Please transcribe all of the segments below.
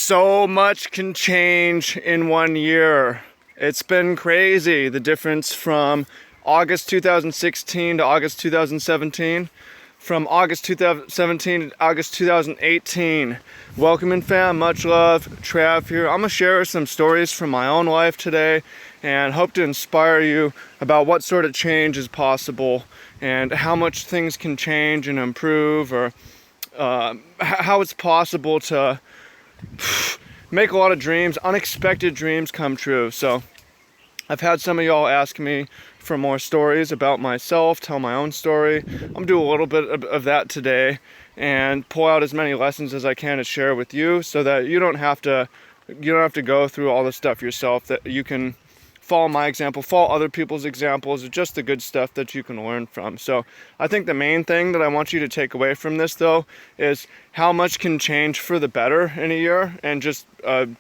So much can change in 1 year. It's been crazy. The difference from August 2016 to August 2017, from August 2017 to August 2018. Welcome in, fam. Much love. Trav here. I'm gonna share some stories from my own life today and hope to inspire you about what sort of change is possible and how much things can change and improve, or how it's possible to make a lot of dreams, unexpected dreams come true. So I've had some of y'all ask me for more stories about myself, tell my own story. I'm gonna do a little bit of that today and pull out as many lessons as I can to share with you, so that you don't have to go through all the stuff yourself, that you can follow my example, follow other people's examples, just the good stuff that you can learn from. So I think the main thing that I want you to take away from this, though, is how much can change for the better in a year, and just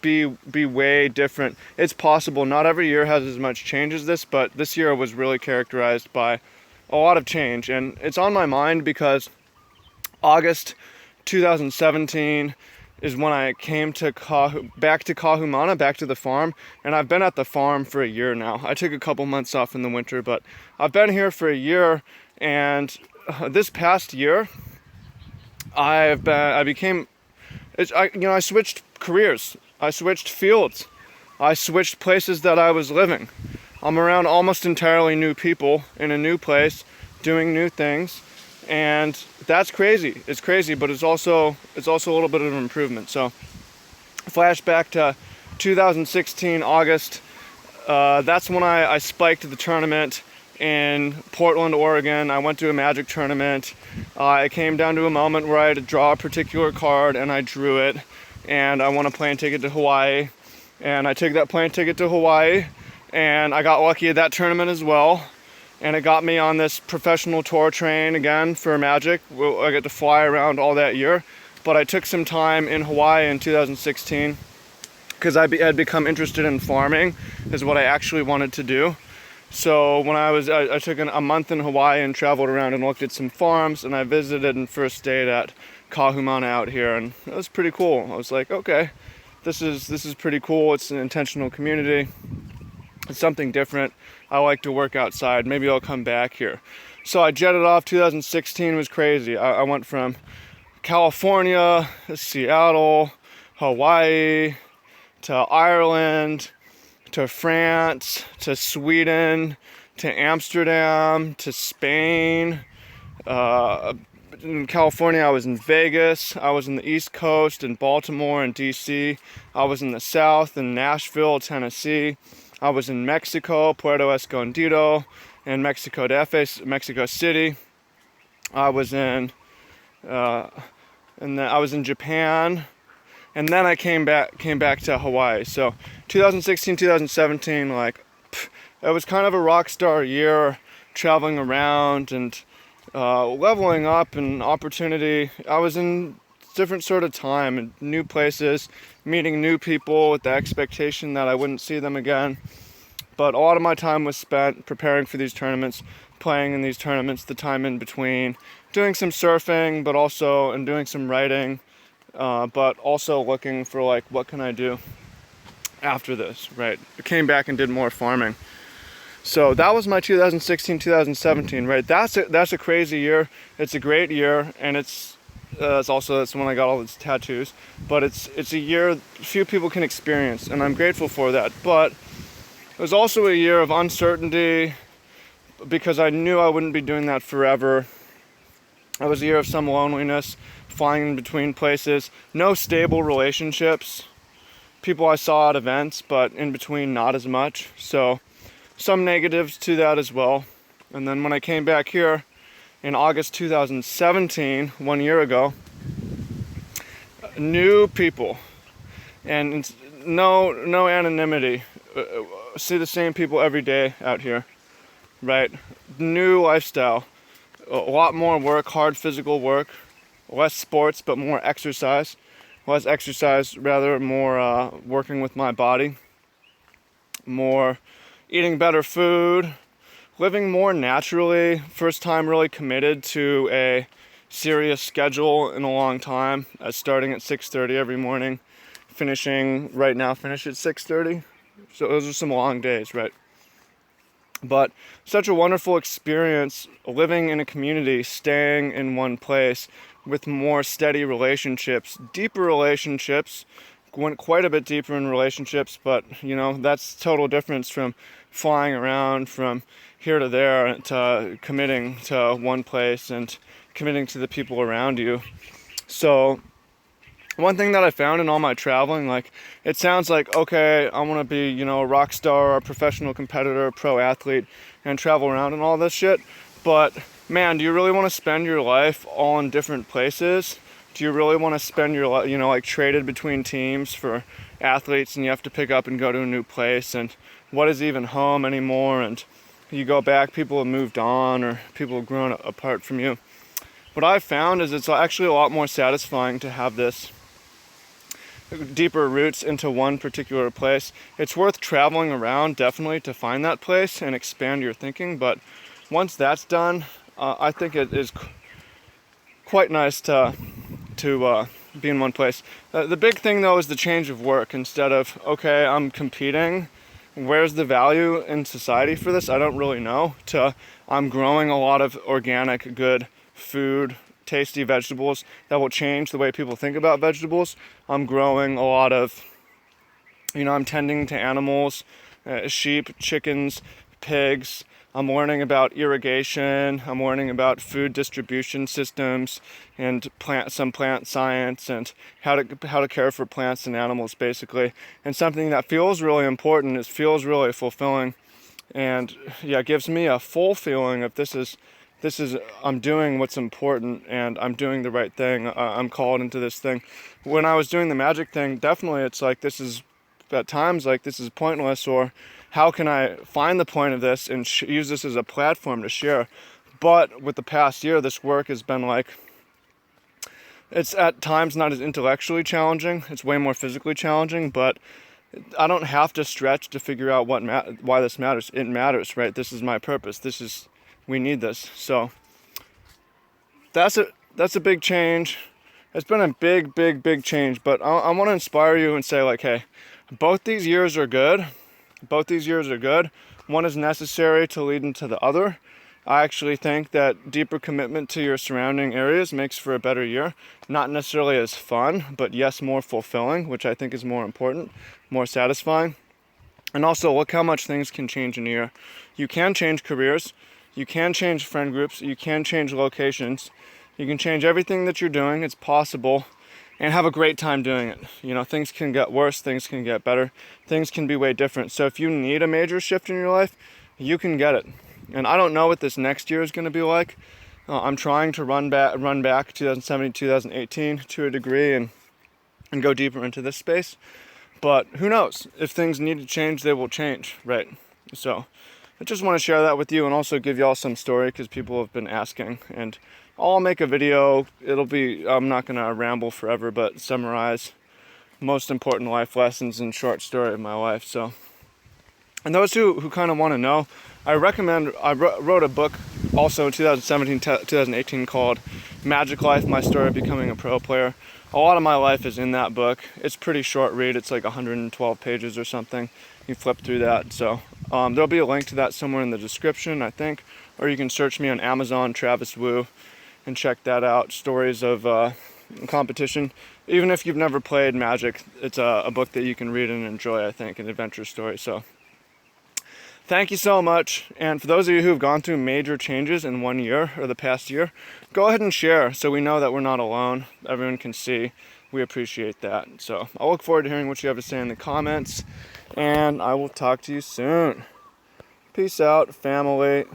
be way different. It's possible. Not every year has as much change as this, but this year was really characterized by a lot of change. And it's on my mind because August 2017 is when I came to back to Kahumana, back to the farm, and I've been at the farm for a year now. I took a couple months off in the winter, but I've been here for a year, and this past year, I switched careers, I switched fields, I switched places that I was living. I'm around almost entirely new people in a new place, doing new things. And that's crazy. It's crazy, but it's also a little bit of an improvement. So, flashback to 2016 August. That's when I spiked the tournament in Portland, Oregon. I went to a Magic tournament. It came down to a moment where I had to draw a particular card, and I drew it. And I won a plane ticket to Hawaii. And I took that plane ticket to Hawaii, and I got lucky at that tournament as well. And it got me on this professional tour train again for Magic. I get to fly around all that year. But I took some time in Hawaii in 2016 because I had become interested in farming, is what I actually wanted to do. So when I took a month in Hawaii and traveled around and looked at some farms, and I visited and first stayed at Kahumana out here, and it was pretty cool. I was like, okay, this is pretty cool. It's an intentional community. It's something different. I like to work outside. Maybe I'll come back here. So I jetted off. 2016 was crazy. I went from California, Seattle, Hawaii, to Ireland, to France, to Sweden, to Amsterdam, to Spain. In California, I was in Vegas. I was in the East Coast, in Baltimore and DC. I was in the South, in Nashville, Tennessee. I was in Mexico, Puerto Escondido, and Mexico DF, Mexico City. I was in Japan, and then I came back to Hawaii. So 2016, 2017, it was kind of a rock star year, traveling around and leveling up and opportunity. I was in different sort of time and new places, meeting new people with the expectation that I wouldn't see them again. But a lot of my time was spent preparing for these tournaments, playing in these tournaments, the time in between, doing some surfing, but also and doing some writing, but also looking for what can I do after this, right? I came back and did more farming. So that was my 2016, 2017, right? That's a crazy year. It's a great year, and that's when I got all these tattoos. But it's a year few people can experience, and I'm grateful for that. But it was also a year of uncertainty, because I knew I wouldn't be doing that forever. It was a year of some loneliness, flying in between places, no stable relationships. People I saw at events, but in between not as much. So some negatives to that as well. And then when I came back here in August 2017, 1 year ago, new people, and no anonymity. See the same people every day out here, right? New lifestyle, a lot more work, hard physical work, less sports but more exercise, less exercise, rather more working with my body, more eating better food, living more naturally. First time really committed to a serious schedule in a long time, starting at 6:30 every morning, finish at 6:30. So those are some long days, right? But such a wonderful experience living in a community, staying in one place with more steady relationships, deeper relationships, went quite a bit deeper in relationships, but that's total difference from flying around from here to there to committing to one place and committing to the people around you. So one thing that I found in all my traveling, like, it sounds like, okay, I want to be, a rock star, a professional competitor, a pro athlete, and travel around and all this shit. But man, do you really want to spend your life all in different places? Do you really want to spend your life, like traded between teams for athletes, and you have to pick up and go to a new place, and what is even home anymore? And you go back, people have moved on, or people have grown apart from you. What I've found is it's actually a lot more satisfying to have this deeper roots into one particular place. It's worth traveling around, definitely, to find that place and expand your thinking, but once that's done, I think it is quite nice to be in one place. The big thing, though, is the change of work. Instead of, okay, I'm competing, where's the value in society for this? I don't really know, to I'm growing a lot of organic, good food, tasty vegetables that will change the way people think about vegetables. I'm growing a lot of, I'm tending to animals, sheep, chickens, pigs. I'm learning about irrigation. I'm learning about food distribution systems and some plant science and how to care for plants and animals, basically. And something that feels really important, it feels really fulfilling, and it gives me a full feeling of this is I'm doing what's important and I'm doing the right thing. I'm called into this thing. When I was doing the magic thing, definitely it's like this is at times like this is pointless, or how can I find the point of this and use this as a platform to share? But with the past year, this work has been like, it's at times not as intellectually challenging. It's way more physically challenging, but I don't have to stretch to figure out why this matters. It matters, right? This is my purpose. We need this. So that's a big change. It's been a big change, but I want to inspire you and say, like, hey, both these years are good. One is necessary to lead into the other. I actually think that deeper commitment to your surrounding areas makes for a better year. Not necessarily as fun, but yes, more fulfilling, which I think is more important, more satisfying. And also, look how much things can change in a year. You can change careers. You can change friend groups. You can change locations. You can change everything that you're doing. It's possible. And have a great time doing it. Things can get worse. Things can get better. Things can be way different. So if you need a major shift in your life, you can get it. And I don't know what this next year is going to be like. I'm trying to run back 2017, 2018 to a degree and go deeper into this space. But who knows? If things need to change, they will change, right? So I just want to share that with you and also give y'all some story because people have been asking. And I'll make a video. I'm not going to ramble forever, but summarize most important life lessons and short story of my life. So, and those who kind of want to know, I wrote a book also in 2017, 2018 called Magic Life, My Story of Becoming a Pro Player. A lot of my life is in that book. It's pretty short read. It's like 112 pages or something. You flip through that. So there'll be a link to that somewhere in the description, I think. Or you can search me on Amazon, Travis Wu, and check that out. Stories of competition. Even if you've never played Magic, it's a book that you can read and enjoy, I think, an adventure story. So thank you so much. And for those of you who have gone through major changes in 1 year or the past year, go ahead and share so we know that we're not alone. Everyone can see. We appreciate that. So I'll look forward to hearing what you have to say in the comments. And I will talk to you soon. Peace out, family.